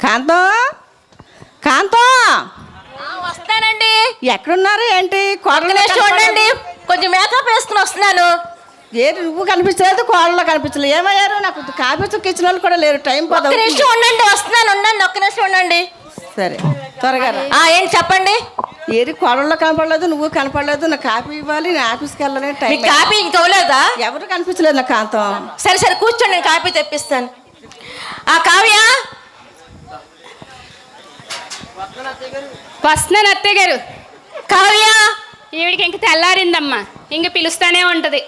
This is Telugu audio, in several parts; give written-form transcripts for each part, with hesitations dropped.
కాంతం కాంతం వస్తానండి. ఎక్కడున్నారు ఏంటి? చూడండి, కొంచెం మేకప్ వేసుకుని వస్తున్నాను. ఏంటి నువ్వు కనిపించలేదు, కోడలో కనిపించలేదు, ఏమయ్యారు? నాకు కాఫీ కిచ్చిన వాళ్ళు కూడా లేరు. టైం ఒక్క నిమిషం ఉండండి, వస్తున్నాను. ఉండండి, ఒక్క నిమిషం ఉండండి. సరే త్వరగా రా. ఏంటి చెప్పండి. ఏది కోడల్లో కనపడలేదు, నువ్వు కనపడలేదు. నాకు కాఫీ ఇవ్వాలి, నేను ఆఫీస్కి వెళ్ళాలి. టైం కాఫీ ఇంకోలేదా? ఎవరు కనిపించలేదు నాకు కాంతం. సరే సరే కూర్చోండి, నేను కాఫీ తెప్పిస్తాను. కావ్య వస్తున్నాను అత్తయ్య గారు. కావ్య ఈవిడికి ఇంక తెల్లారిందమ్మా, ఇంక పిలుస్తానే ఉంటది.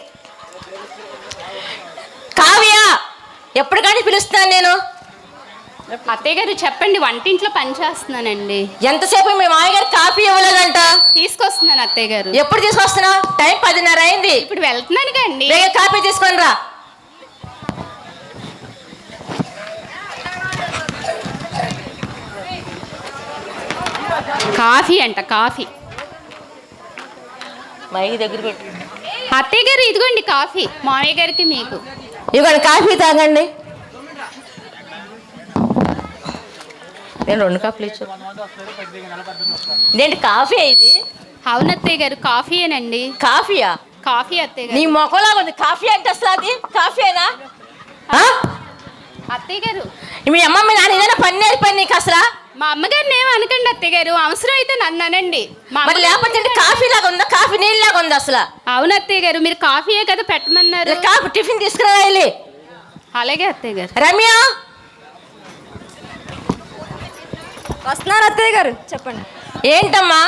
కావ్య ఎప్పుడు కానీ పిలుస్తాను నేను. అత్తయ్య గారు చెప్పండి, వంటింట్లో పని చేస్తున్నానండి. ఎంతసేపు మీ మామయ్య కాఫీ ఇవ్వలేదంట. తీసుకొస్తున్నాను అత్తయ్య గారు. ఎప్పుడు తీసుకొస్తున్నావు? టైం 10:30 అయింది. ఇప్పుడు వెళ్తున్నాను కండి. కాఫీ తీసుకొని రా. కాఫీ అంట, కాఫీ. మైకి దగ్గర పెట్టు. అత్తయ్య గారు ఇదిగోండి కాఫీ, మామయ్య గారికి మీకు. ఇవ్వండి కాఫీ తాగండి. నేను 2 కప్పులు ఇచ్చు. ఇదేంటి కాఫీ ఇది? అవును అత్తయ్య గారు, కాఫీయేనండి. కాఫీయా? కాఫీ అత్తయ్య గారు. నీ మొక్కలాగా ఉంది. కాఫీ అంటే అసలు అది కాఫీనా? అత్తయ్య గారు మీ అమ్మమ్మ నాన్న ఏదైనా పని నేర్పని నీకు అసలు? మా అమ్మగారిని ఏమో అనకండి అత్తయ్య గారు, అవసరం అయితే నన్ను అనండి. మరి లేకపోతే కాఫీ లాగా ఉందా, కాఫీ నీళ్ళలాగా ఉంది అసలు? అవును అత్తయ్య గారు, మీరు కాఫీయే కదా పెట్టమన్నారు. కాఫీ టిఫిన్ తీసుకురావాలి. అలాగే అత్తయ్య గారు. రమ్య వస్తున్నారు అత్తయ్య గారు, చెప్పండి. ఏంటమ్మా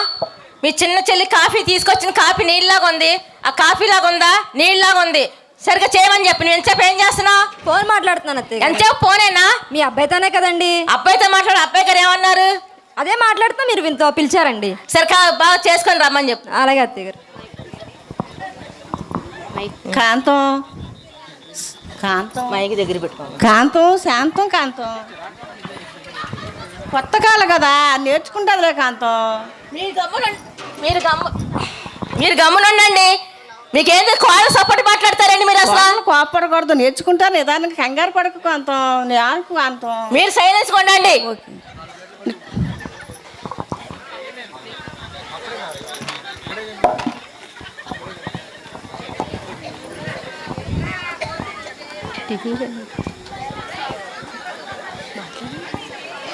మీ చిన్న చెల్లి కాఫీ తీసుకొచ్చిన కాఫీ నీళ్ళలాగా ఉంది, ఆ కాఫీ లాగా ఉందా నీళ్ళలాగా ఉంది? సరిగ్గా చేయమని చెప్పి. నువ్వు ఎంతసేపు ఏం చేస్తున్నావు? ఫోన్ మాట్లాడుతున్నాను అత్తయ్య. ఎంతసేపు ఫోనేనా? మీ అబ్బాయితోనే కదండి. అబ్బాయితో మాట్లాడు. అబ్బాయి గారు ఏమన్నారు? అదే మాట్లాడుతున్నా, మీరు వింతో పిలిచారండి. సరే బాగా చేసుకొని రమ్మని చెప్పు. అలాగే అత్తయ్య గారు. కాంతం కాంతం మైకి దగ్గర పెట్టుకో. కాంతం శాంతం కాంతం కొత్త కాలం కదా, నేర్చుకుంటుందిలే కాంతం. మీరు గమ్మునుండండి. మీకేంటి కోళ్ళ సపోర్ట్ మాట్లాడతారండి మీరు అసలు? కోపడకూడదు, నేర్చుకుంటాను. నిదానికి కంగారు పడకు కాంతం. నేను అనుకు కాంతం. మీరు సైలెన్స్ ఉండండి. ఓకే.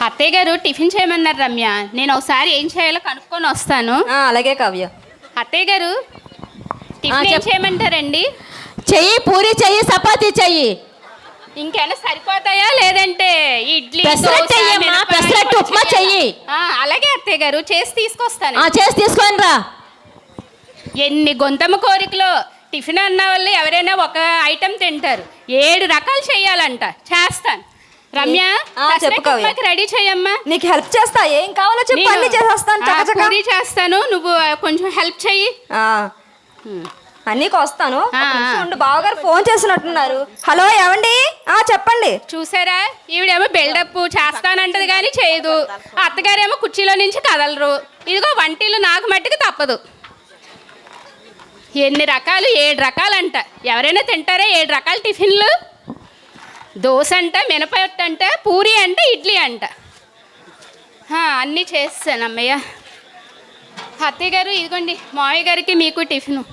అత్తయ్య గారు టిఫిన్ చేయమన్నారు రమ్య. నేను ఒకసారి ఏం చేయాలో కనుక్కొని వస్తాను. అలాగే కావ్య. అత్తయ్య గారు టిఫిన్ ఏం చేయమంటారండి? చెయ్యి, పూరి చెయ్యి, చపాతీ చెయ్యి. ఇంకేమైనా సరిపోతాయా లేదంటే ఇడ్లీ, పెసరట్టు చెయ్యమ్మా, పెసరట్టు ఉప్మా చెయ్యి. అలాగే అత్తయ్య గారు, చేసి తీసుకొస్తాను. చేసి తీసుకొని రా. ఎన్ని గొంతమ్మ కోరికలు. టిఫిన్ అన్న వాళ్ళు ఎవరైనా ఒక ఐటెం తింటారు, 7 రకాలు చెయ్యాలంట. చేస్తాను. రమ్య రెడీ చేయమ్మా. నీకు హెల్ప్ చేస్తా, ఏం కావాలో చెప్పు, అన్ని చేసేస్తాను. పూరీ చేస్తాను, నువ్వు కొంచెం హెల్ప్ చెయ్యి. అన్నీ వస్తాను. బావగారు ఫోన్ చేసినట్టున్నారు. హలో ఏమండి? చెప్పండి. చూసారా, ఈవిడేమో బిల్డప్ చేస్తానంటది కానీ చేయదు. అత్తగారేమో కుర్చీలో నుంచి కదలరు. ఇదిగో వంటిలు నాకు మట్టికి తప్పదు. ఎన్ని రకాలు? 7 రకాలంట. ఎవరైనా తింటారా 7 రకాల టిఫిన్లు? దోశ అంట, మినపట్టు అంట, పూరి అంట, ఇడ్లీ అంట. అన్నీ చేస్తాను అమ్మయ్య. అత్తయ్య గారు ఇదిగోండి, మావయ్య గారికి మీకు టిఫిన్.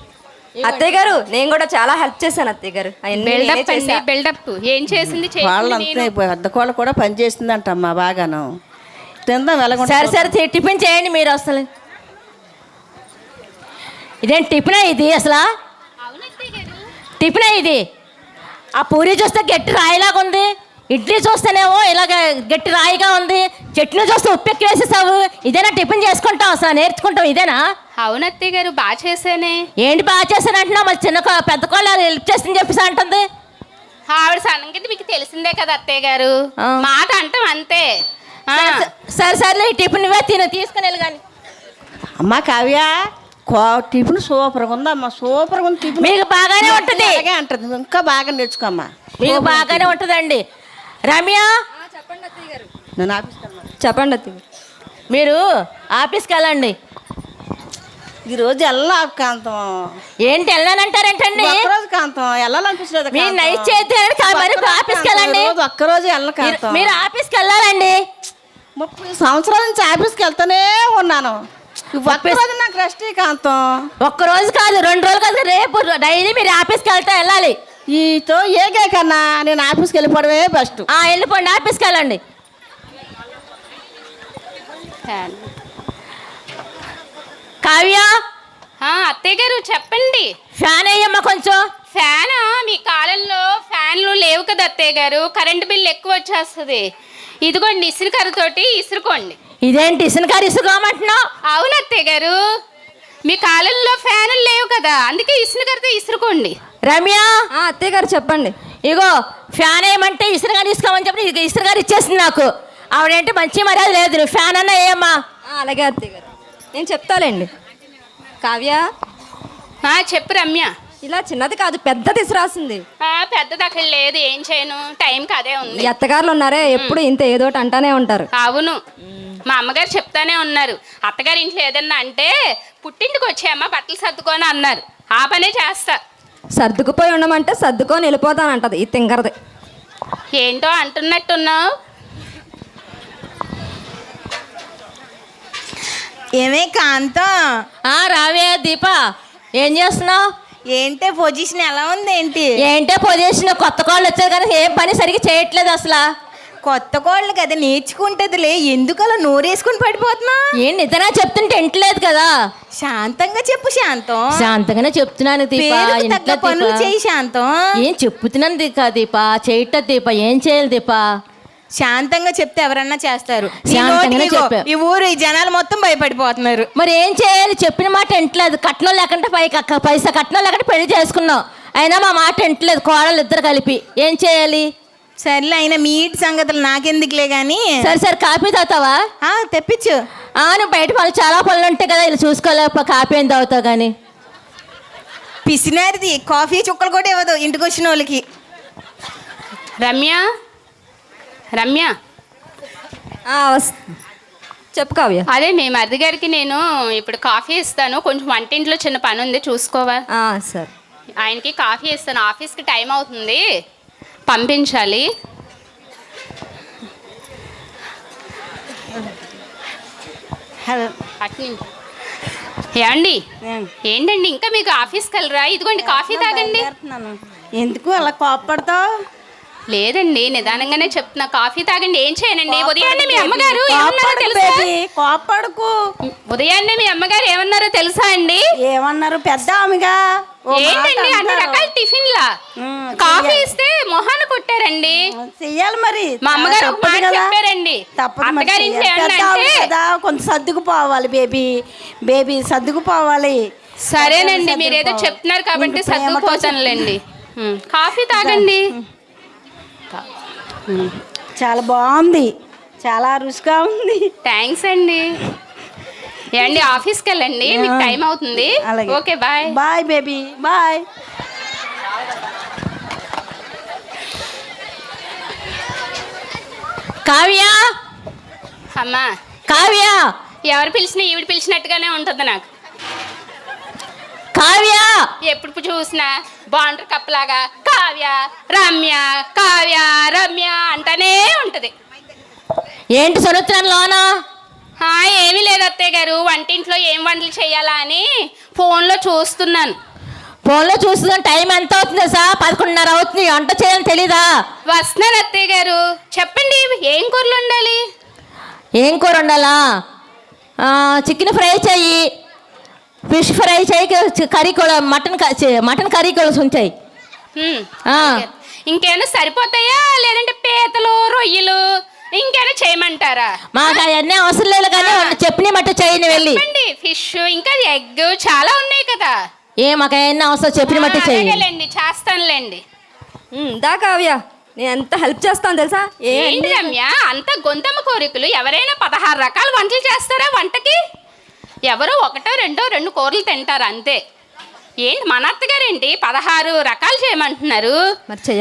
అత్తయ్య గారు నేను కూడా చాలా హెల్ప్ చేశాను అత్తయ్య గారు. బిల్డప్ అండి, బిల్డప్. ఏం చేసింది? వాళ్ళంతా పెద్ద కోళ్ళ కూడా పని చేసిందంటమ్మా బాగాను. తిందాం వెళ్ళకుండా. సరే సరే టిఫిన్ చేయండి మీరు అసలు. ఇదేం టిఫినా ఇది అసలు? టిఫినా ఇది? ఆ పూరి చూస్తే గట్టి రాయిలాగా ఉంది, ఇడ్లీ చూస్తేనేమో ఇలాగ గట్టి రాయిగా ఉంది, చట్నీ చూస్తే ఉప్పెక్కి వేసేసావు. ఇదేనా టిఫిన్ చేసుకుంటావు అసలు? నేర్చుకుంటావు ఇదేనా? అవునత్తయ్య గారు, బాగా చేశానే. ఏంటి బాగా చేశాను అంటున్నావు? మరి పెద్ద కోళ్ళ హెల్ప్ చేసింది చెప్పేసి అంటుంది. ఆవిడ సంగతి మీకు తెలిసిందే కదా అత్తయ్య గారు, మాట అంటాం అంతే. సరే సరే టిఫిన్ ఇవే తీసుకుని వెళ్ళి కానీ. అమ్మా కావ్య, టిఫిన్ సూపర్గా ఉందమ్మా, సూపర్గా ఉంది టిఫిన్. మీకు బాగానే ఉంటుంది. అలాగే అంటుంది, ఇంకా బాగా నేర్చుకోమ్మా. మీకు బాగానే ఉంటుందండి. రమ్య చెప్పండి అత్తయ్య గారు. నేను ఆఫీస్కి వెళ్ళాను. చెప్పండి అత్తయ్య గారు. మీరు ఆఫీస్కి వెళ్ళండి. ఈరోజు వెళ్ళా కాంతం. ఏంటి వెళ్ళానంటారేంటండి? ఒక్కరోజు కాంతం వెళ్ళాలనిపించలేదు. మీరు నైట్ చేస్తే మరి ఆఫీస్కి వెళ్ళండి. ఒక్కరోజు వెళ్ళను కాంతం. మీరు ఆఫీస్కి వెళ్ళాలండి. 30 సంవత్సరాల నుంచి ఆఫీస్కి వెళ్తానే ఉన్నాను. ఒక్కరోజు నాకు రెస్ట్ కాంతం. ఒక్కరోజు కాదు, 2 రోజులు కాదు, రేపు డైలీ మీరు ఆఫీస్కి వెళ్ళాలి. ఈతో ఏగే కన్నా నేను ఆఫీస్కి వెళ్ళిపోవడమే బెస్ట్. వెళ్ళిపోండి, ఆఫీస్కి వెళ్ళండి. కావ్య, అత్తయ్య గారు చెప్పండి. ఫ్యాన్ వేయమ్మా కొంచెం. ఫ్యానా? మీ కాలంలో ఫ్యాన్లు లేవు కదా అత్తయ్య గారు, కరెంటు బిల్లు ఎక్కువ వచ్చేస్తుంది. ఇదిగోండి ఇసురుకర్రతోటి ఇసురుకోండి. ఇదేంటి ఇసునకారు ఇసుకోమంటున్నావు? అవును అత్తయ్య గారు, మీ కాలంలో ఫ్యాన్లు లేవు కదా, అందుకే ఇసురుకర్రతో ఇసురుకోండి. రమ్య, అత్తయ్య గారు చెప్పండి. ఇగో ఫ్యాన్ వేయమంటే ఇసురుగారు తీసుకోమని చెప్పి ఇక ఇసురుగారు ఇచ్చేసింది నాకు. ఆవిడేంటి మంచి మర్యాద లేదు. నువ్వు ఫ్యాన్ అన్నా వేయమ్మా. అలాగే అత్తయ్య గారు, నేను చెప్తాలేండి. కావ్య, చెప్పు రమ్య. ఇలా చిన్నది కాదు, పెద్దది ఇసురాసింది. పెద్దది అక్కడ లేదు, ఏం చేయను, టైంకి అదే ఉంది. ఈ అత్తగారులు ఉన్నారే ఎప్పుడు ఇంత ఏదోటి అంటానే ఉంటారు. అవును, మా అమ్మగారు చెప్తానే ఉన్నారు. అత్తగారి ఇంట్లో ఏదన్నా అంటే పుట్టింటికి వచ్చాయమ్మ బట్టలు సర్దుకొని అన్నారు. ఆ పనే చేస్తా. సర్దుకుపోయి ఉండమంటే సర్దుకొని వెళ్ళిపోతానంటది ఈ తింగరది. ఏంటో అంటున్నట్టున్నావు. ఏమే కాంతం, రావే దీప, ఏం చేస్తున్నావు? ఏంటే పొజిషన్ ఎలా ఉంది ఏంటి? ఏంటో పొజిషన్, కొత్త కాళ్ళు వచ్చారు కానీ ఏం పని సరిగ్గా చేయట్లేదు అసలు. కొత్త కోళ్ళు కదా, నేర్చుకుంటదిలే, ఎందుకు అలా నోరేసుకుని పడిపోతున్నా? ఏం నిజంగా చెప్తుంటే వింటలేదు కదా. శాంతంగా చెప్పు శాంతం. శాంతంగానే చెప్తున్నాను దీప. పేరుకు తగ్గ ఇంట్లో పనులు దీప. చేయి శాంతం. ఏం చెప్తున్నాను దీప, చేయట దీప, ఏం చేయాలి దీప? శాంతంగా చెప్తే ఎవరన్నా చేస్తారు. ఈ శాంతంగానే నోటికి ఇగో, చెప్పా. ఈ ఊరు ఈ జనాలు మొత్తం భయపడిపోతున్నారు. మరి ఏం చేయాలి? చెప్పిన మాట వింటలేదు. కట్నం లేకుంటే పైసా కట్నం లేకుంటే పెళ్లి చేసుకున్నాం, అయినా మా మాట వింటలేదు. కోడలు ఇద్దరు కలిపి ఏం చేయాలి? సర్లే, అయినా మీ ఇంటి సంగతులు నాకెందుకులే గాని. సరే కాఫీ తాగుతావా? తెప్పించు. నువ్వు బయట పనులు చాలా పనులు ఉంటాయి కదా, ఇలా చూసుకోలేక కాఫీ ఏం తాగుతావు కానీ. పిసినారిది, కాఫీ చుక్కలు కూడా ఇవ్వదు ఇంటికి వచ్చిన వాళ్ళకి. రమ్య, రమ్య, చెప్పు కావ్య. అదే మీ మరిది గారికి నేను ఇప్పుడు కాఫీ ఇస్తాను, కొంచెం వంటింట్లో చిన్న పని ఉంది చూసుకోవా? సరే. ఆయనకి కాఫీ ఇస్తాను, ఆఫీస్కి టైం అవుతుంది, పంపించాలి. ఏమండి, ఏంటండి ఇంకా మీకు ఆఫీస్కి వెళ్ళరా? ఇదిగోండి కాఫీ తాగండి. ఎందుకు అలా కోపడతావు? లేదండి, నిదానంగానే చెప్తున్నా, కాఫీ తాగండి. ఏం చేయనండి, ఉదయాన్నే మీ అమ్మగారు ఏమన్నారో తెలుసా? కోపడకు. ఉదయాన్నే మీ అమ్మగారు ఏమన్నారో తెలుసా అండి? ఏమన్నారు? పెద్ద ఆమెగా ఏంటండి అన్ని రకాల టిఫిన్లా కాఫీ ఇస్తే మొహాన కొట్టారండి. చెయ్యాలి మరి. మా అమ్మగారు ఒక మాట చెప్పారండి, అత్తగారి ఇంట్లో ఏమన్నా అంటే కొంచెం సర్దుకుపోవాలి బేబీ సర్దుకుపోవాలి. సరేనండి, మీరేదో చెప్తున్నారు కాబట్టి సర్దుకుపోతానులేండి. కాఫీ తాగండి. చాలా బాగుంది, చాలా రుచిగా ఉంది. థ్యాంక్స్ అండి. ఏమండి, ఆఫీస్కి వెళ్ళండి, మీకు టైం అవుతుంది. Okay, bye. Bye baby, bye. Kavya, అమ్మా. కావ్య, ఎవరు పిలిచినా ఈవిడ పిలిచినట్టుగానే ఉంటుంది నాకు. కావ్య, ఎప్పుడు చూసినా బాండర్ కప్పలాగా కావ్య రమ్య కావ్య రమ్య అంటానే ఉంటది. ఏంటి సొలుతున్నాను లోనా? ఏమీ లేదు అత్తయ్య గారు, వంటింట్లో ఏం వంటలు చేయాలా అని ఫోన్లో చూస్తున్నాను. ఫోన్లో చూస్తున్నాను. టైం ఎంత అవుతుంది సార్? 11:30 అవుతుంది. వంట చేయాలని తెలీదా? వస్తున్నాను అత్తయ్య గారు. చెప్పండి, ఏం కూరలు ఉండాలి? ఏం కూర వండాలా? చికెన్ ఫ్రై చెయ్యి, ఫిష్ ఫ్రై చెయ్యి, కర్రీ కూడా మటన్ కర్రీ కూడా ఉంచాయి. ఇంకేమైనా సరిపోతాయా, లేదంటే పీతలు రొయ్యలు ఇంకేమైనా చేయమంటారా? మాకు అవన్నీ అవసరం లేదు కానీ చెప్పిన మట్టు చేయని వెళ్ళి. ఫిష్ ఇంకా ఎగ్ చాలా ఉన్నాయి కదా. మాకు అవన్నీ అవసరం, చెప్పిన మట్టు చేయాలండి. చేస్తానులేండి. దా కావ్య, నేను ఎంత హెల్ప్ చేస్తాను తెలుసా? ఏంటి రమ్య అంత గొంతమ్మ కోరికలు? ఎవరైనా 16 రకాల వంటలు చేస్తారా వంటకి? ఎవరో 1-2 కూరలు తింటారు అంతే. ఏంటి మన అత్తగారేంటి 16 రకాలు చేయమంటున్నారు?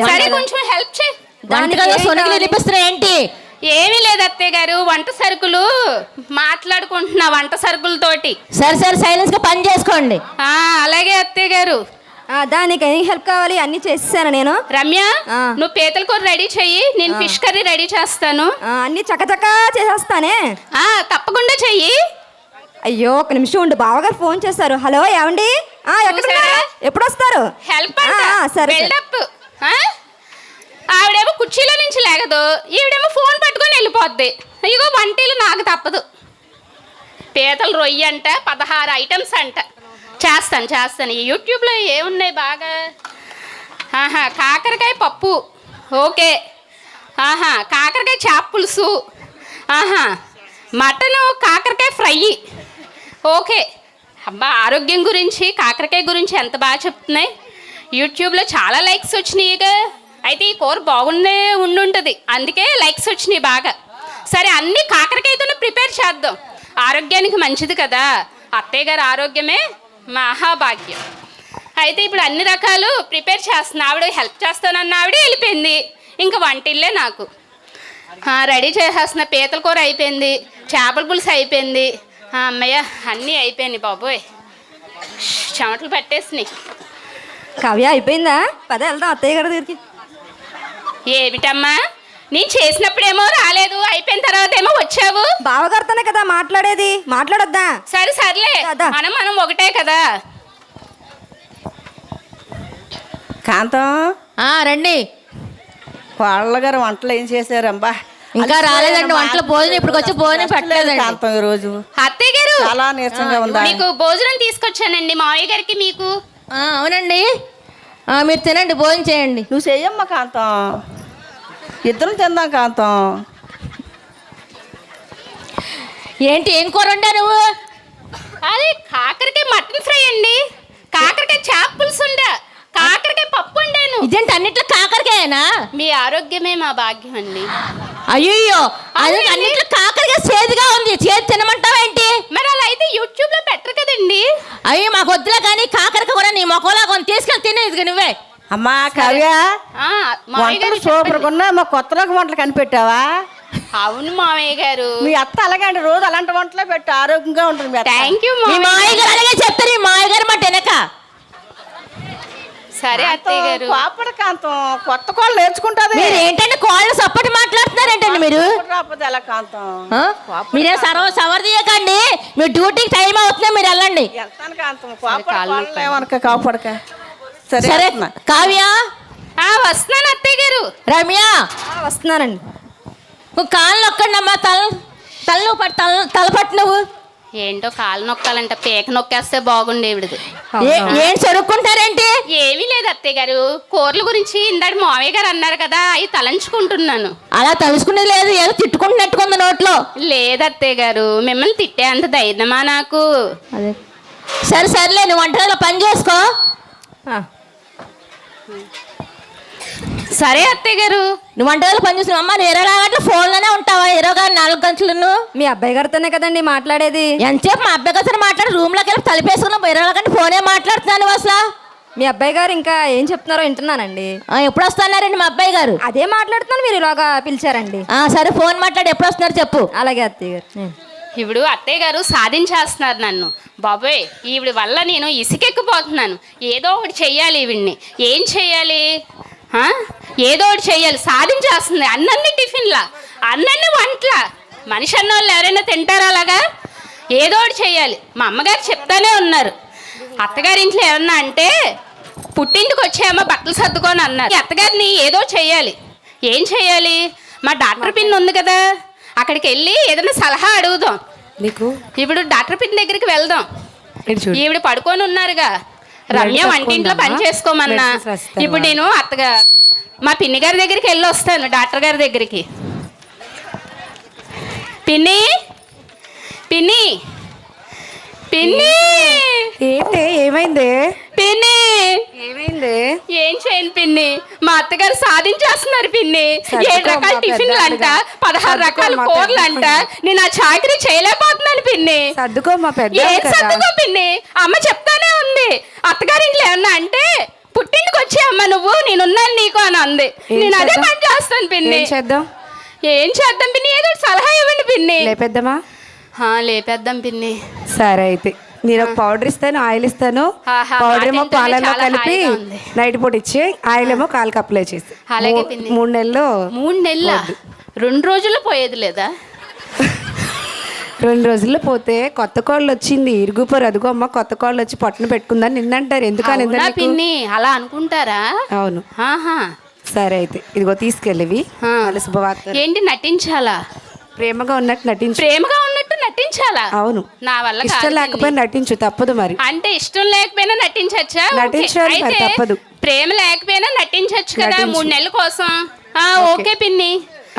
సరే కొంచెం హెల్ప్ చేయి. ఏంటి? ఏమీ లేదు అత్తయ్య గారు, వంట సరుకులు మాట్లాడుకుంటున్నా, వంట సరుకులతోటి. సరే సైలెన్స్ గా పని చేసుకోండి. అలాగే అత్తయ్య గారు. దానికి ఏం హెల్ప్ కావాలి అన్నీ చేసేసాను నేను. రమ్య ఆ. నువ్వు పీతల కూర రెడీ చెయ్యి, నేను ఫిష్ కర్రీ రెడీ చేస్తాను. అన్నీ చకచకా చేసేస్తానే. తప్పకుండా చెయ్యి. అయ్యో ఒక నిమిషం ఉండు, బావగారు ఫోన్ చేశారు. హలో ఏమండి? ఎక్కడ చూసారా? ఎప్పుడు వస్తారు? హెల్ప్ సరే బిల్డప్. ఆవిడేమో కుర్చీలో నుంచి లేగదు, ఈవిడేమో ఫోన్ పట్టుకొని వెళ్ళిపోద్ది. ఇగో వంటలు నాకు తప్పదు. పీతలు రొయ్యి అంట 16 ఐటమ్స్ అంట. చేస్తాను. ఈ యూట్యూబ్లో ఏమున్నాయి బాగా? కాకరకాయ పప్పు, ఓకే. కాకరకాయ చేప పులుసు, మటను కాకరకాయ ఫ్రై, ఓకే. అబ్బా, ఆరోగ్యం గురించి కాకరకాయ గురించి ఎంత బాగా చెప్తున్నాయి. యూట్యూబ్లో చాలా లైక్స్ వచ్చినాయిగా. అయితే ఈ కూర బాగుండే ఉండుంటుంది, అందుకే లైక్స్ వచ్చినాయి బాగా. సరే, అన్నీ కాకరకాయతోనే ప్రిపేర్ చేద్దాం, ఆరోగ్యానికి మంచిది కదా. అత్తయ్య గారి ఆరోగ్యమే మహాభాగ్యం. అయితే ఇప్పుడు అన్ని రకాలు ప్రిపేర్ చేస్తున్నా. ఆవిడ హెల్ప్ చేస్తానన్న ఆవిడ వెళ్ళిపోయింది. ఇంకా వంటిల్లే నాకు. రెడీ చేసేస్తున్న. పీతల కూర అయిపోయింది, చేపల పులుసు అయిపోయింది. అమ్మయ్య, అన్నీ అయిపోయినాయి బాబోయ్, చెమటలు పట్టేసినాయి. కావ్య అయిపోయిందా? పద వెళ్దాం అత్తయ్య గారి దగ్గరికి. ఏమిటమ్మా, నేను చేసినప్పుడేమో రాలేదు, అయిపోయిన తర్వాత ఏమో వచ్చావు. బావగారితోనే కదా మాట్లాడేది, మాట్లాడొద్దా? సర్లే, కదా. మనం ఒకటే కదా. కాంతం, రండి. కోళ్ళ గారు వంటలు ఏం చేశారమ్మా? ఇంకా రాలేదండి వంటలు. భోజనం ఇప్పుడు వచ్చి భోజనం పెట్టలేదండి కాంతం ఈ రోజు అత్తయ్య గారు చాలా నీరసంగా ఉందా? మీకు భోజనం తీసుకొచ్చానండి, మావయ్య గారికి మీకు. అవునండి, మీరు తినండి, భోజనం చేయండి. నువ్వు చెయ్యమ్మా కాంతం, ఇద్దరం తిందాం కాంతం. ఏంటి, ఏం కూర వండా నువ్వు? అదే కాకరకాయ మటన్ ఫ్రై అండి, కాకరకాయ చేప పులుసు ఉండా, కాకరకాయ పప్పు వండాను. ఇదేంటి అన్నిట్లో కాకరకాయనా? మీ ఆరోగ్యమే మా భాగ్యం అండి. అయ్యో, అది అన్నిట్లో కాకరకాయ చేదుగా ఉంది, చేదు తినమంటావేంటి? మరి అలా అయితే యూట్యూబ్ లో పెట్టరు కదండి. అయ్యో మాకు వద్దులే, కానీ కాకరకాయ కూడా నీ మొక్కలా కొని తీసుకెళ్ళి తినే ఇది నువ్వే. అమ్మా కావ్య, మావయ్య గారు వంటలు సూపర్ కొన్నా, మా కొత్త రకం వంటలు కనిపెట్టావా? అవును మావయ్య గారు. మీ అత్త అలాగే అండి, రోజు అలాంటి వంటలే పెట్టు, ఆరోగ్యంగా ఉంటుంది మీ అత్త. థ్యాంక్ యూ మీ మావయ్య గారు అలాగే చెప్తారు, మీ మావయ్య గారు మాట వెనక. సరే అత్తయ్య గారు. పాపడ కాంతం, కొత్త కోళ్ళు నేర్చుకుంటుంది. మీరు ఏంటంటే కోళ్ళ సప్పటి మాట్లాడుతున్నారేంటండి మీరు? రాకపోతే ఎలా కాంతం? మీరేం సవర్ తీయకండి, మీ డ్యూటీకి టైం అవుతుంది, మీరు వెళ్ళండి. వెళ్తాను కాంతం, ఏమనక కాపాడక. సరే సరే కావ్య. వస్తున్నాను అత్తయ్య గారు. రమ్య వస్తున్నానండి. నువ్వు కాళ్ళు నొక్కండి అమ్మా, తల పట్టు. నువ్వు ఏంటో కాలు నొక్కాలంట, పేక నొక్కేస్తే బాగుండే విడిది. ఏం చదువుకుంటారేంటి? ఏమీ లేదు అత్తయ్య గారు, కూరల గురించి ఇందాక మావయ్య గారు అన్నారు కదా, అవి తలంచుకుంటున్నాను. అలా తలుసుకునేది లేదు, ఏదో తిట్టుకుంటున్నట్టుకుంది నోట్లో. లేదు అత్తయ్య గారు, మిమ్మల్ని తిట్టే అంత ధైర్యమా నాకు? అదే సర్లే, నువ్వు వంటలో పని చేసుకో. సరే అత్తయ్య గారు. నువ్వు వంటలో పని చేసిన అమ్మ, నువ్వు 20 గంటలు ఫోన్లోనే ఉంటావా? 4 గంటలు మీ అబ్బాయి గారితోనే కదండి మాట్లాడేది. ఎంతసేపు మా అబ్బాయి గారితో మాట్లాడి రూమ్లోకి వెళ్ళి తలిపేసుకున్నావు, 20 గంటలు ఫోనే మాట్లాడుతున్నాను అసలు. మీ అబ్బాయి గారు ఇంకా ఏం చెప్తున్నారో వింటున్నానండి. ఎప్పుడు వస్తున్నారండి మా అబ్బాయి గారు? అదే మాట్లాడుతున్నాను, మీరు ఇలాగా పిలిచారండి. సరే, ఫోన్ మాట్లాడి ఎప్పుడు వస్తున్నారు చెప్పు. అలాగే అత్తయ్య గారు. ఇప్పుడు అత్తయ్య గారు సాధించేస్తున్నారు నన్ను. బాబోయ్, ఈవిడ వల్ల నేను ఇసుకెక్కిపోతున్నాను. ఏదో ఒకటి చెయ్యాలి ఈవిడ్ని. ఏం చెయ్యాలి? ఏదో ఒకటి చెయ్యాలి. సాధించేస్తుంది. అన్నీ టిఫిన్లా, అన్నీ వంటలా. మనిషి అన్న వాళ్ళు ఎవరైనా తింటారా అలాగా? ఏదో ఒకటి చెయ్యాలి. మా అమ్మగారు చెప్తానే ఉన్నారు, అత్తగారి ఇంట్లో ఏమన్నా అంటే పుట్టింటికి వచ్చాయమ్మ బట్టలు సర్దుకొని అన్నారు. అత్తగారిని ఏదో చెయ్యాలి. ఏం చెయ్యాలి? మా డాక్టర్ పిన్ ఉంది కదా, అక్కడికి వెళ్ళి ఏదైనా సలహా అడుగుదాం. ఇప్పుడు డాక్టర్ పిన్ దగ్గరికి వెళ్దాం. ఈవిడ పడుకొని ఉన్నారుగా, రమ్య వంటింట్లో పని చేసుకోమన్నా. ఇప్పుడు నేను మా పిన్ని గారి దగ్గరికి వెళ్ళి వస్తాను, డాక్టర్ గారి దగ్గరికి. పిన్ని పిన్ని పిన్ని, ఏంటి ఏమైంది? పిన్ని ఏమైంది? ఏం చేయను పిన్ని, మా అత్తగారు సాధించేస్తున్నారు పిన్ని. 7 రకాల టిఫిన్లు అంట, 16 రకాల కూరలు అంట. నేను ఆ చాకరీ చేయలేకపోతున్నాను పిన్ని. సర్దుకోమ్మా, పెద్ద ఏం సర్దుకో పిన్ని, అమ్మ చెప్తానే ఉంది. అత్తగారింట్లో ఏమన్నా అంటే పుట్టింటికి వచ్చే అమ్మ నువ్వు, నేనున్నాను నీకు అని అంది. నేను అదే పని చేస్తాను పిన్ని. ఏం చేద్దాం పిన్ని, ఏదో సలహా ఇవ్వండి పిన్ని. లేపేద్దామా? లేపేద్దాం పిన్ని. సరే అయితే నేను ఒక పౌడర్ ఇస్తాను, ఆయిల్ ఇస్తాను. ఆహా, పౌడర్ ఏమో మాటింటేనే పాలల్లో చాలా కలిపి హాయిగా ఉంది. నైట్ పూట ఇచ్చి, ఆయిల్ ఏమో కాలుకి అప్లై చేసి అలాగే పిన్ని. 3 నెలలు 3 నెలల 2 రోజుల్లో పోయేది లేదా? 2 రోజుల్లో పోతే కొత్త కోళ్ళు వచ్చింది ఇరుగుపోరు. అదిగో అమ్మ కొత్త కోళ్ళు వచ్చి పొట్టను పెట్టుకుందని నిన్నంటారు. ఎందుకని అవునా పిన్ని, అలా అనుకుంటారా? అవును. ఆహా. సరే అయితే ఇదిగో తీసుకెళ్ళివి. ఆ. వాళ్ళ శుభవార్త. ఏంటి నటించాలా? ప్రేమగా ఉన్నట్టు నటించు. ప్రేమగా ఉన్నట్టు నటించాలా? అవును. నా వల్ల కాదు ఇష్టం పిన్ని. లేకపోయినా నటించు, తప్పదు మరి. అంటే ఇష్టం లేకపోయినా నటించచ్చా? నటించాలి మరి, తప్పదు. ప్రేమ లేకపోయినా నటించచ్చు కదా నటించు. 3 నెలల కోసం. ఓకే పిన్ని.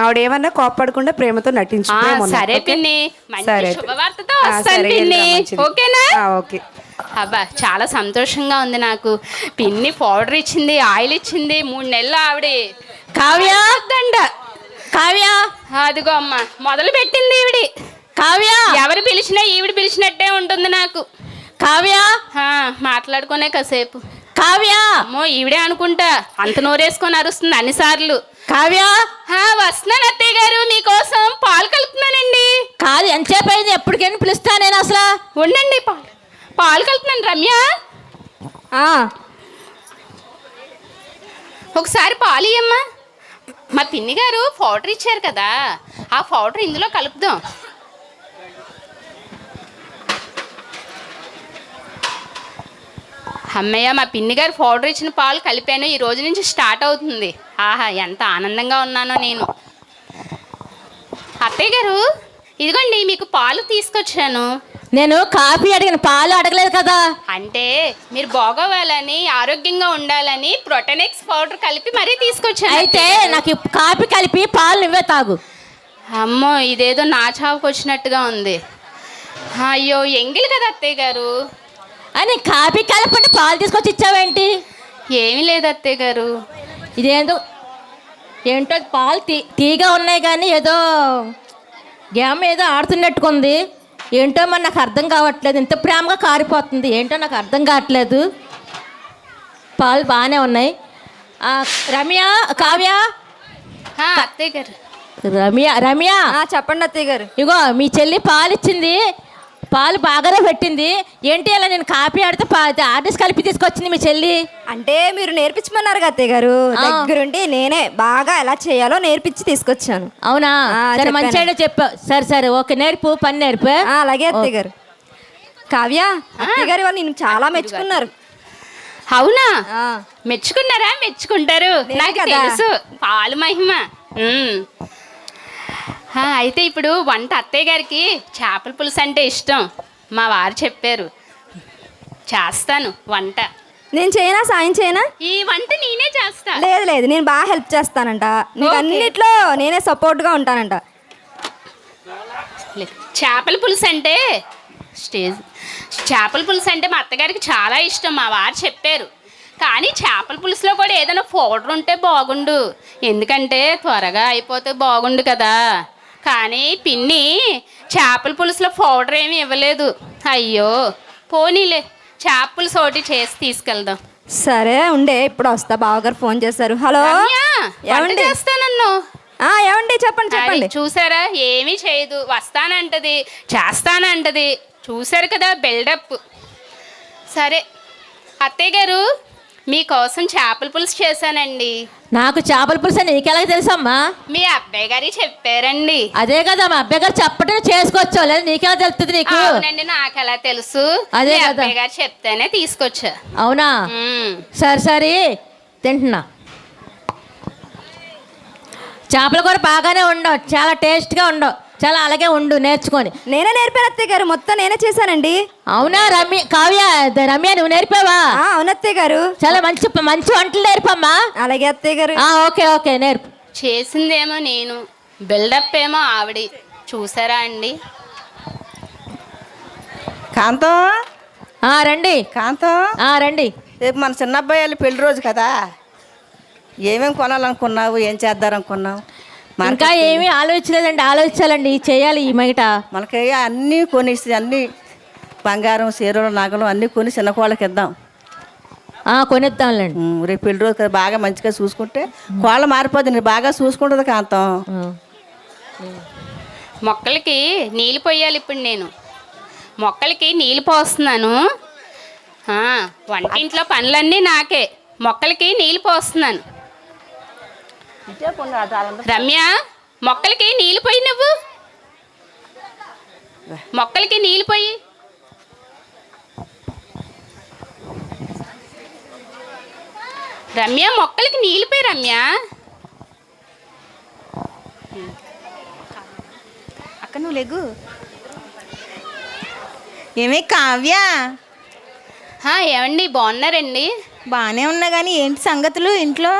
ఆవిడ ఏమన్నా కోప్పడకుండా ప్రేమతో నటించు. ఆ, ప్రేమ ఉన్నట్టు, సరే ఓకే? పిన్ని, మంచి సరే అయితే. శుభవార్తతో ఆ, వస్తాను సరే, పిన్ని. వెళ్ళరా, మంచిది. ఓకేనా? ఓకే. అబ్బా చాలా సంతోషంగా ఉంది నాకు. పిన్ని పౌడర్ ఇచ్చింది, ఆయిల్ ఇచ్చింది. 3 నెలలు ఆవిడ కావ్య, దండ. కావ్య, అదిగో అమ్మ మొదలు పెట్టింది ఈవిడి. కావ్య, ఎవరు పిలిచినా ఈవిడ పిలిచినట్టే ఉంటుంది నాకు. కావ్య, మాట్లాడుకునే కాసేపు. కావ్య, అమ్మో ఈవిడే అనుకుంటా, అంత నోరేసుకొని అరుస్తుంది అన్నిసార్లు. కావ్య. వస్తున్నాను అత్తయ్య గారు, మీకోసం పాలు కలుపుతున్నానండి. కాదు, ఎంతసేపు అయింది? ఎప్పటికైనా పిలుస్తా నేను అసలు. ఉండండి, పాలు కలుపుతున్నాను. రమ్య, ఒకసారి పాలు ఇయ్యమ్మా. మా పిన్ని గారు పౌడర్ ఇచ్చారు కదా, ఆ పౌడర్ ఇందులో కలుపుదాం. అమ్మయ్య, మా పిన్ని గారు పౌడర్ ఇచ్చిన పాలు కలిపాను. ఈ రోజు నుంచి స్టార్ట్ అవుతుంది. ఆహా, ఎంత ఆనందంగా ఉన్నానో నేను. అత్తయ్య గారు, ఇదిగోండి మీకు పాలు తీసుకొచ్చాను. నేను కాఫీ అడిగిన, పాలు అడగలేదు కదా. అంటే మీరు బాగోవాలని, ఆరోగ్యంగా ఉండాలని ప్రోటెనిక్స్ పౌడర్ కలిపి మరీ తీసుకొచ్చాను. అయితే నాకు ఈ కాఫీ కలిపి పాలు నువ్వే తాగు. అమ్మో, ఇదేదో నా చావుకు వచ్చినట్టుగా ఉంది. అయ్యో, ఎంగిల్ కదా అత్తయ్య గారు. అని కాఫీ కలపండి పాలు తీసుకొచ్చి ఇచ్చావేంటి? ఏమీ లేదు అత్తయ్య గారు. ఇదేందో ఏంటో పాలు తీగా ఉన్నాయి కానీ ఏదో గేమ్ ఏదో ఆడుతున్నట్టుకుంది. ఏంటో మరి నాకు అర్థం కావట్లేదు. ఇంత ప్రేమగా కారిపోతుంది ఏంటో నాకు అర్థం కావట్లేదు. పాలు బాగానే ఉన్నాయి. రమ్య, కావ్య. అత్తయ్య గారు. రమ్య, రమ్య, చెప్పండి అత్తయ్య గారు. ఇగో మీ చెల్లి పాలు ఇచ్చింది, పాలు బాగానే పెట్టింది. ఏంటి అలా నేను కాఫీ ఆడితే ఆర్డర్స్ కలిపి తీసుకొచ్చింది మీ చెల్లి. అంటే మీరు నేర్పించమన్నారు కదా అత్తయ్య గారు, దగ్గరుండి నేనే బాగా ఎలా చేయాలో నేర్పించి తీసుకొచ్చాను. అవునా? సరే, చెప్పాను. మంచిగా చెప్పావు. సరే సరే, ఓకే, నేర్పు, పని నేర్పు. అలాగే అత్తయ్య గారు. కావ్య, అత్తయ్య గారు వాళ్ళు నేను చాలా మెచ్చుకున్నారు. అవునా? ఆ. మెచ్చుకున్నారా? మెచ్చుకుంటారు, నేనే నాకు కదా. తెలుసు. పాలు మహిమ. అయితే ఇప్పుడు వంట, అత్తయ్య గారికి చేపల పులుసు అంటే ఇష్టం. మా వారు చెప్పారు, చేస్తాను వంట. నేను చేయనా, సాయం చేయనా? ఈ వంట నేనే చేస్తా. లేదు లేదు, నేను బాగా హెల్ప్ చేస్తానంట. నీకు ఓకే. అన్నిట్లో నేనే సపోర్ట్గా ఉంటానంట. చేపల పులుసు అంటే చేపల పులుసు అంటే మా అత్తగారికి చాలా ఇష్టం. మా వారు చెప్పారు. కానీ చేపల పులుసులో కూడా ఏదైనా పౌడర్ ఉంటే బాగుండు, ఎందుకంటే త్వరగా అయిపోతే బాగుండు కదా. కానీ పిన్ని చేపల పులుసులో పౌడర్ ఏమీ ఇవ్వలేదు. అయ్యో, పోనీలే, చేపల పులుసు ఒకటి చేసి తీసుకెళ్దాం. సరే ఉండే, ఇప్పుడు వస్తా. బావగారు ఫోన్ చేశారు. హలో, రమ్య, వంట ఏమండి? చేస్తానన్ను. ఏమండి? చెప్పండి చెప్పండి. చూసారా, ఏమీ చేయదు. వస్తానంటది, చేస్తానంటది. చూసారు కదా బిల్డప్. సరే అత్తయ్య గారు, మీకోసం చేపల పులుసు చేశానండి. నాకు చేపల పులుసు నీకెలా తెలుసమ్మా? మీ అబ్బాయి గారి చెప్పారండి. అదే కదా, మా అబ్బాయి గారు చెప్పడం చేసుకోవచ్చు, లేదా నీకెలా తెలుస్తుంది నీకు? అవునండి, నాకు ఎలా తెలుసు? అదే మీ కదా. అబ్బాయి గారు చెప్తేనే తీసుకొచ్చా. అవునా? సరే సరే, తింటున్నా. చేపల కూర బాగానే ఉండవు, చాలా టేస్ట్గా ఉండవు, చాలా అలాగే ఉండు, నేర్చుకొని. నేనే నేర్పాను అత్తయ్య గారు, మొత్తం నేనే చేశానండి. అవునా? కావ్య, రమ్య, నువ్వు నేర్పావా? అవును అత్తయ్య గారు. చాలా మంచి మంచి వంటలు నేర్పమ్మా. అలాగే అత్తయ్య గారు. ఓకే ఓకే, నేర్పు. చేసిందేమో నేను, బిల్డప్ ఏమో ఆవిడ. చూసారా అండి? కాంతం, రండి. కాంతం, రండి. రేపు మన చిన్న అబ్బాయి వాళ్ళ పెళ్లి రోజు కదా, ఏమేమి కొనాలనుకున్నావు, ఏం చేద్దారనుకున్నావు? ఇంకా ఏమీ ఆలోచించలేదండి, ఆలోచించాలండి, చేయాలి ఈ మైట. మనకి అన్నీ కొనేసి, అన్నీ బంగారం, చీరలు, నగలు అన్నీ కొని చిన్న కోళ్ళకి ఇద్దాం. కొనిద్దాంలేండి. రేపు పెళ్లి రోజు కదా, బాగా మంచిగా చూసుకుంటే కోళ్ళ మారిపోద్ది. నేను బాగా చూసుకుంటుంది కాంతం. మొక్కలకి నీళ్ళు పోయాలి ఇప్పుడు నేను. మొక్కలకి నీళ్ళు పోస్తున్నాను. వంటింట్లో పనులన్నీ నాకే. మొక్కలకి నీళ్ళు పోస్తున్నాను. రమ్య, మొక్కలకి నీళ్ళు పోయి. నువ్వు మొక్కలకి నీళ్ళు పోయి. రమ్య, మొక్కలకి నీళ్ళు పోయి. రమ్య, అక్క నువ్వు లేగు. ఏమే కావ్య, ఏమండి బాగున్నారండి? బాగానే ఉన్నా కానీ ఏంటి సంగతులు ఇంట్లో?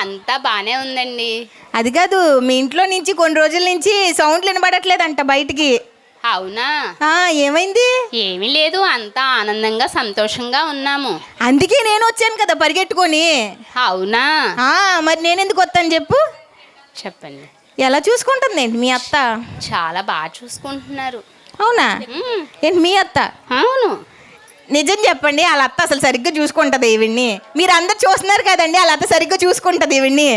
అంతా బాగానే ఉందండి. అది కాదు, మీ ఇంట్లో నుంచి కొన్ని రోజుల నుంచి సౌండ్లు వినబడట్లేదంట బయటికి. అవునా? ఏమైంది? ఏమీ లేదు, అంతా ఆనందంగా సంతోషంగా ఉన్నాము. అందుకే నేను వచ్చాను కదా పరిగెట్టుకొని. అవునా? మరి నేను ఎందుకు వస్తాను చెప్పు. చెప్పండి. ఎలా చూసుకుంటుంది ఏంటి మీ అత్త? చాలా బాగా చూసుకుంటున్నారు. అవునా? ఏంటి మీ అత్త? అవును. నిజం చెప్పండి, వాళ్ళ అత్త అసలు సరిగ్గా చూసుకుంటుంది ఈవిడ్ని. మీరు అందరు చూస్తున్నారు కదండి, వాళ్ళ అత్త సరిగ్గా చూసుకుంటుంది ఈవిడ్ని.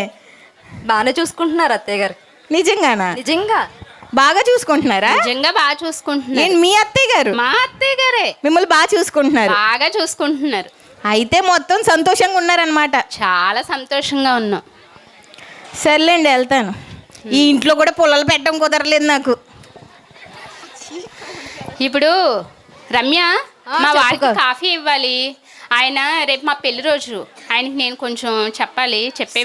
బాగానే చూసుకుంటున్నారు అత్తయ్య గారు. నిజంగానా? నిజంగా బాగా చూసుకుంటున్నారా? నిజంగా బాగా చూసుకుంటున్నారు. ఏంటి మీ అత్తయ్య గారు? మా అత్తయ్య గారే మిమ్మల్ని బాగా చూసుకుంటున్నారు. బాగా చూసుకుంటున్నారు. అయితే మొత్తం సంతోషంగా ఉన్నారనమాట. చాలా సంతోషంగా ఉన్నాం. సర్లేండి, వెళ్తాను. ఈ ఇంట్లో కూడా పుల్లలు పెట్టడం కుదరలేదు నాకు. ఇప్పుడు రమ్య, మా వారికి కాఫీ ఇవ్వాలి. ఆయన రేపు మా పెళ్లి రోజు, ఆయనకి నేను కొంచెం చెప్పే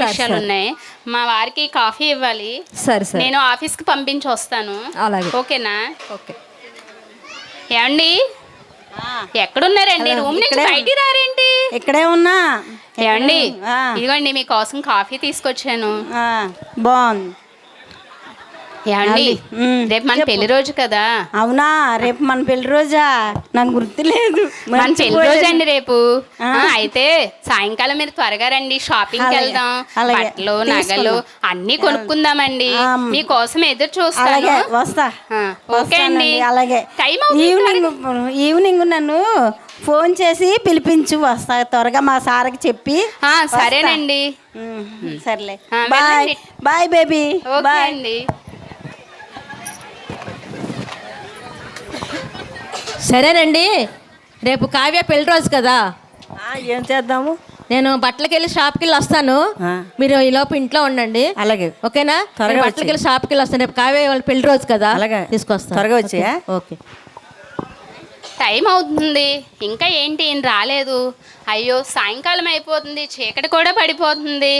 విషయాలు ఉన్నాయి. మా వారికి కాఫీ ఇవ్వాలి. సరే సరే, నేను ఆఫీస్కి పంపించి వస్తాను. అలాగే. ఓకేనా? ఓకే. ఏమండి, ఎక్కడున్నారండి? రూమ్ నుంచి బయటికి రారేంటి? ఇక్కడే ఉన్నా. ఏమండి, ఇదిగోండి మీకోసం కాఫీ తీసుకొచ్చాను. బాగుంది. ఏమండి, రేపు మన పెళ్లి రోజు కదా? అవునా? రేపు మన పెళ్లి రోజా? నాకు గుర్తు లేదు. మన పెళ్లి రోజు అండి రేపు. అయితే సాయంకాలం మీరు త్వరగా రండి, షాపింగ్కి వెళ్దాం. బట్టలు, నగలు అన్ని కొనుక్కుందామండి. మీకోసం ఎదురు చూస్తాను. వస్తా. ఓకే అండి. అలాగే. టైం ఈవినింగ్ నన్ను ఫోన్ చేసి పిలిపించు, వస్తా త్వరగా మా సార్కి చెప్పి. సరేనండి. సర్లే, బాయ్ బాయ్ బేబీ. ఓకే అండి. సరేనండి, రేపు కావ్య పెళ్లి రోజు కదా, ఏం చేద్దాము? నేను బట్టలకి వెళ్ళి షాప్కి వెళ్ళి వస్తాను. మీరు ఈ లోపు ఇంట్లో ఉండండి. అలాగే. ఓకేనా? బట్టలకి వెళ్ళి షాప్కి వెళ్ళి వస్తాను. రేపు కావ్య వాళ్ళ పెళ్లి రోజు కదా, అలాగే తీసుకొస్తాను. త్వరగా వచ్చేయా? ఓకే. టైం అవుతుంది, ఇంకా ఏంటి ఈయన రాలేదు? అయ్యో, సాయంకాలం అయిపోతుంది, చీకటి కూడా పడిపోతుంది.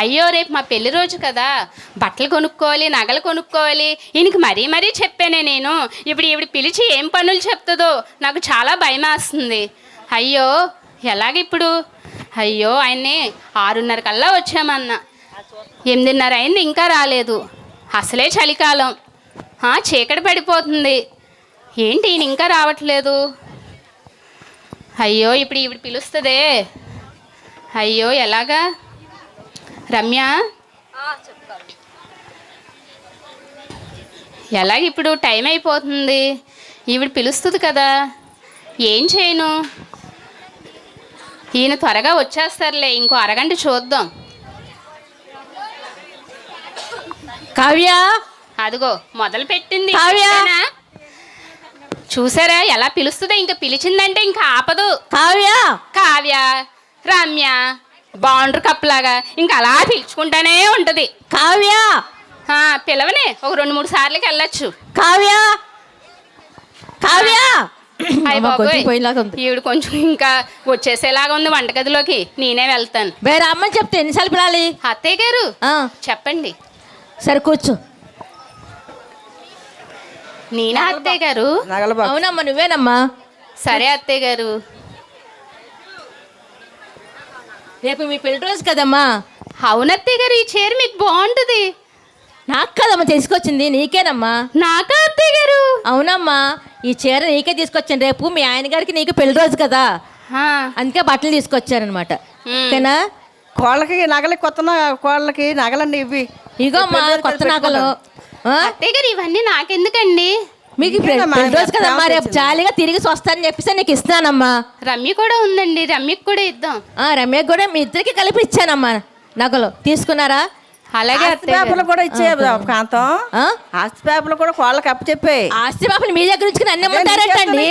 అయ్యో, రేపు మా పెళ్లి రోజు కదా, బట్టలు కొనుక్కోవాలి, నగలు కొనుక్కోవాలి. ఈయనకి మరీ చెప్పానే నేను. ఇప్పుడు ఈవిడ పిలిచి ఏం పనులు చెప్తుందో నాకు చాలా భయం వేస్తుంది. అయ్యో, ఎలాగిప్పుడు? అయ్యో, ఆయన్ని 6:30 కల్లా వచ్చామన్నా, 8:30 అయింది, ఇంకా రాలేదు. అసలే చలికాలం, చీకటి పడిపోతుంది. ఏంటి ఈయన ఇంకా రావట్లేదు? అయ్యో, ఇప్పుడు ఈవిడ పిలుస్తుందే. అయ్యో, ఎలాగా? రమ్య, ఎలాగిప్పుడు? టైం అయిపోతుంది, ఈవిడ పిలుస్తుంది కదా, ఏం చేయను? ఈయన త్వరగా వచ్చేస్తారులే, ఇంకో అరగంట చూద్దాం. కావ్య, అదిగో మొదలు పెట్టింది. కావ్య, చూసారా ఎలా పిలుస్తుందో? ఇంకా పిలిచిందంటే ఇంకా ఆపదు. కావ్య, కావ్య, రమ్య, బాండ్రు కప్పులాగా ఇంకా అలా పిలుచుకుంటానే ఉంటది. కావ్య, పిలవనే ఒక 2-3 సార్లకి వెళ్ళొచ్చు. కావ్య, కావ్య. ఈవిడ కొంచెం ఇంకా వచ్చేసేలాగా ఉంది వంటగదిలోకి. నేనే వెళ్తాను. వేరే అమ్మని చెప్తే ఎన్నిసార్లు పిలాలి? అత్తయ్య గారు చెప్పండి. సరే, కూర్చో. నేనా అత్తయ్య గారు? అవునమ్మా, నువ్వేనమ్మా. సరే అత్తయ్య గారు. రేపు మీ పెళ్లి రోజు కదమ్మా? అవునత్తయ్య గారు, ఈ చీర మీకు బాగుంటుంది. నాకు కదమ్మా తీసుకొచ్చింది, నీకేనమ్మా. నాకా అత్తయ్య గారు? అవునమ్మా, ఈ చీర నీకే తీసుకొచ్చాను. రేపు మీ ఆయన గారికి నీకు పెళ్లి రోజు కదా, అందుకే బట్టలు తీసుకొచ్చారనమాట. ఓకేనా? కోళ్ళకి నగలు, కోళ్ళకి నగలండి ఇవి. ఇగోమ్మా కొత్త నగలు. అత్తయ్య గారు, ఇవన్నీ నాకెందుకండి? మీకు పెళ్లి రోజు కదమ్మా, రేపు జాలీగా తిరిగి వస్తానని చెప్పేసి నీకు ఇస్తానమ్మా. రమ్య కూడా ఉందండి, రమ్యకి కూడా ఇద్దాం. రమ్యకి కూడా మీ ఇద్దరికి కలిపి ఇచ్చానమ్మా నగలు. తీసుకున్నారా? అలాగే ఆస్తి అత్తయ్య పేపర్లు గారు. కూడా ఇచ్చే కాంతం ఆ? ఆస్తి పేపర్లు కూడా కోళ్ళకి అప్పచెప్పాయి. ఆస్తి పాపని మీ దగ్గర నుంచి అన్ని అమ్ముతారంటండి.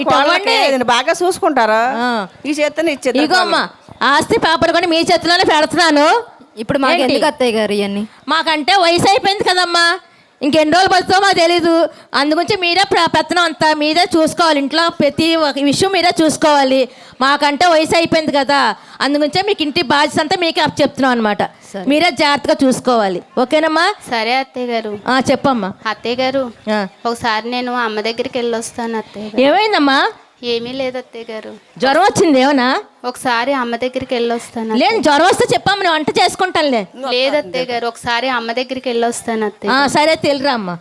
ఇటు అవ్వండి. బాగా చూసుకుంటారా ఆ. ఈ చేతనే ఇచ్చేది. ఇగో అమ్మ ఆస్తి పేపర్ కూడా మీ చేతిలోనే పెడుతున్నాను. ఇప్పుడు మాకు ఏంటి? ఎందుకు అత్తయ్య గారు ఇవన్నీ? మాకంటే వయసు అయిపోయింది కదమ్మా, ఇంకెన్ని రోజులు పడుతుందో మాకు తెలీదు. అందుగురించి మీరే పెత్తనం అంతా మీరే చూసుకోవాలి, ఇంట్లో ప్రతి ఒక విషయం మీరే చూసుకోవాలి. మాకంటే వయసు అయిపోయింది కదా, అందుగురించే మీకు ఇంటి బాధ్యత అంతా మీకే చెప్తున్నాం అనమాట. మీరే జాగ్రత్తగా చూసుకోవాలి, ఓకేనమ్మా? సరే అత్తయ్య గారు. చెప్పమ్మా. అత్తయ్య గారు ఆ. ఒకసారి నేను అమ్మ దగ్గరికి వెళ్ళి వస్తాను అత్తయ్య గారు. ఏమైందమ్మా? ఏమీ లేదు అత్తయ్య గారు. జ్వరం వచ్చింది ఏమన్నా? ఒకసారి అమ్మ దగ్గరికి వెళ్ళి వస్తాను. లేదు జ్వరం వస్తే చెప్పమ్మా, నేను వంట చేసుకుంటానులే. లేదు అత్తయ్య గారు, ఒకసారి అమ్మ దగ్గరికి వెళ్ళి వస్తాను అత్తయ్య. సరే తెలిరా అమ్మా.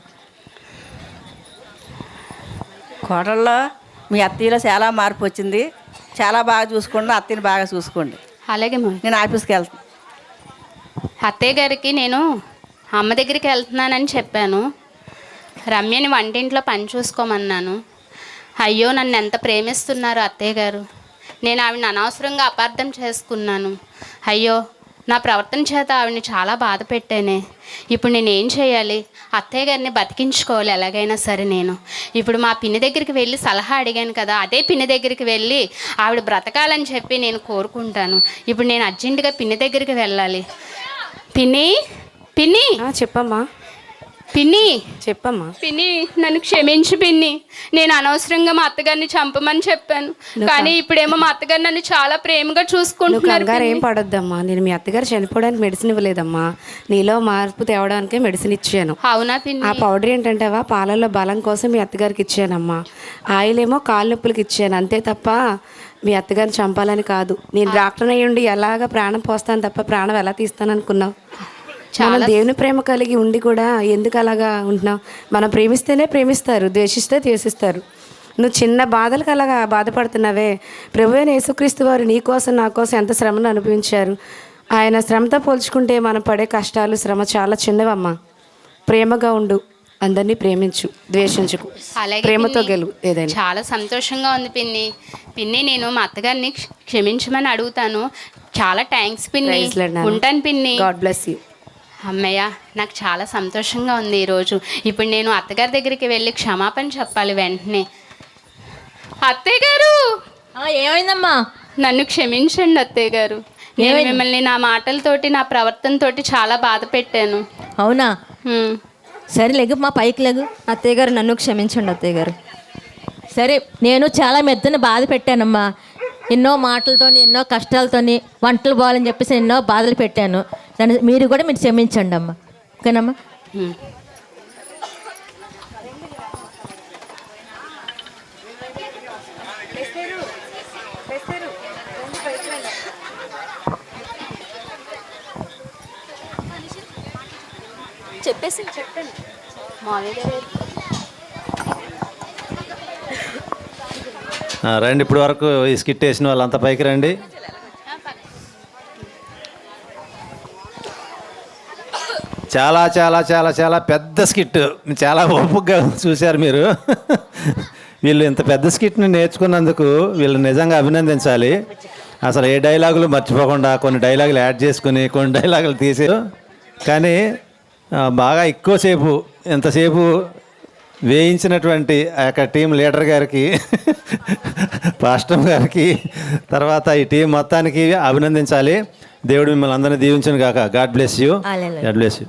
కోడల్లో మీ అత్తయ్యలో చాలా మార్పు వచ్చింది. చాలా బాగా చూసుకోండి, అత్తయ్యని బాగా చూసుకోండి. అలాగే మా నేను ఆఫీస్కి వెళ్తాను. అత్తయ్య గారికి నేను అమ్మ దగ్గరికి వెళ్తున్నానని చెప్పాను. రమ్యని వంటింట్లో పని చూసుకోమన్నాను. అయ్యో నన్ను ఎంత ప్రేమిస్తున్నారు అత్తయ్య గారు. నేను ఆవిడని అనవసరంగా అపార్థం చేసుకున్నాను. అయ్యో నా ప్రవర్తన చేత ఆవిడని చాలా బాధ పెట్టానే. ఇప్పుడు నేను ఏం చేయాలి? అత్తయ్య గారిని బతికించుకోవాలి ఎలాగైనా సరే. నేను ఇప్పుడు మా పిన్ని దగ్గరికి వెళ్ళి సలహా అడిగాను కదా, అదే పిన్ని దగ్గరికి వెళ్ళి ఆవిడ బ్రతకాలని చెప్పి నేను కోరుకుంటాను. ఇప్పుడు నేను అర్జెంటుగా పిన్ని దగ్గరికి వెళ్ళాలి. పిన్ని పిన్ని చెప్పమ్మా. పిన్ని చెప్పమ్మా. పిన్ని నన్ను క్షమించు పిన్ని. నేను అనవసరంగా మా అత్తగారిని చంపమని చెప్పాను, కానీ ఇప్పుడేమో మా అత్తగారు నన్ను చాలా ప్రేమగా నువ్వు చూసుకుంటున్నారు. కంగారు ఏం పడొద్దమ్మా. నేను మీ అత్తగారు చనిపోవడానికి మెడిసిన్ ఇవ్వలేదమ్మా, నీలో మార్పు తేవడానికే మెడిసిన్ ఇచ్చాను. అవునా పిన్ని? ఆ పౌడర్ ఏంటంటేవా పాలల్లో బలం కోసం మీ అత్తగారికి ఇచ్చానమ్మా. ఆయిల్ ఏమో కాళ్ళ నొప్పులకి ఇచ్చాను, అంతే తప్ప మీ అత్తగారిని చంపాలని కాదు. నేను డాక్టర్ అయ్యుండి ఎలాగ ప్రాణం పోస్తాను తప్ప ప్రాణం ఎలా తీస్తాను అనుకున్నావు? మనం దేవుని ప్రేమ కలిగి ఉండి కూడా ఎందుకు అలాగా ఉంటున్నావు? మనం ప్రేమిస్తేనే ప్రేమిస్తారు, ద్వేషిస్తే ద్వేషిస్తారు. నువ్వు చిన్న బాధలకు అలాగా బాధపడుతున్నావే. ప్రభువైన యేసుక్రీస్తు వారు నీ కోసం నా కోసం ఎంత శ్రమను అనుభవించారు. ఆయన శ్రమతో పోల్చుకుంటే మనం పడే కష్టాలు శ్రమ చాలా చిన్నవమ్మా. ప్రేమగా ఉండు, అందరినీ ప్రేమించు, ద్వేషించుకు, అలాగే ప్రేమతో పిన్ని. గెలువు ఏదైనా. చాలా సంతోషంగా ఉంది పిన్ని. పిన్ని నేను మా అత్తగారిని క్షమించమని అడుగుతాను. చాలా థ్యాంక్స్ పిన్ని. Praise Lord, నాన్న. ఉంటాను పిన్ని. God bless you. అమ్మయ్య నాకు చాలా సంతోషంగా ఉంది ఈరోజు. ఇప్పుడు నేను అత్తగారి దగ్గరికి వెళ్ళి క్షమాపణ చెప్పాలి వెంటనే. అత్తయ్య గారు ఏమైందమ్మా? నన్ను క్షమించండి అత్తయ్య గారు. నేను మిమ్మల్ని నా మాటలతోటి నా ప్రవర్తనతోటి చాలా బాధ పెట్టాను. అవునా? హ్మ్. సరే లెగు మా పైకి లెగు. అత్తయ్య గారు నన్ను క్షమించండి అత్తయ్య గారు. సరే నేను చాలా మెద్దన బాధ పెట్టానమ్మా. ఎన్నో మాటలతోని ఎన్నో కష్టాలతోని వంటలు పోవాలని చెప్పేసి ఎన్నో బాధలు పెట్టాను. దాన్ని మీరు కూడా మీరు క్షమించండి అమ్మా, ఓకేనమ్మా? హ్మ్. చెప్పండి మావయ్య గారు. రండి, ఇప్పుడు వరకు ఈ స్కిట్ వేసిన వాళ్ళంతా పైకి రండి. చాలా చాలా చాలా చాలా పెద్ద స్కిట్, చాలా ఓపికగా చూశారు మీరు. వీళ్ళు ఇంత పెద్ద స్కిట్ని నేర్చుకున్నందుకు వీళ్ళు నిజంగా అభినందించాలి. అసలు ఏ డైలాగులు మర్చిపోకుండా కొన్ని డైలాగులు యాడ్ చేసుకుని కొన్ని డైలాగులు తీసారు. కానీ బాగా ఎక్కువసేపు ఎంతసేపు వేయించినటువంటి ఆ యొక్క టీం లీడర్ గారికి, పాస్టర్ గారికి, తర్వాత ఈ టీం మొత్తానికి అభినందించాలి. దేవుడు మిమ్మల్ని అందరినీ దీవించును గాక. God bless you. God bless you.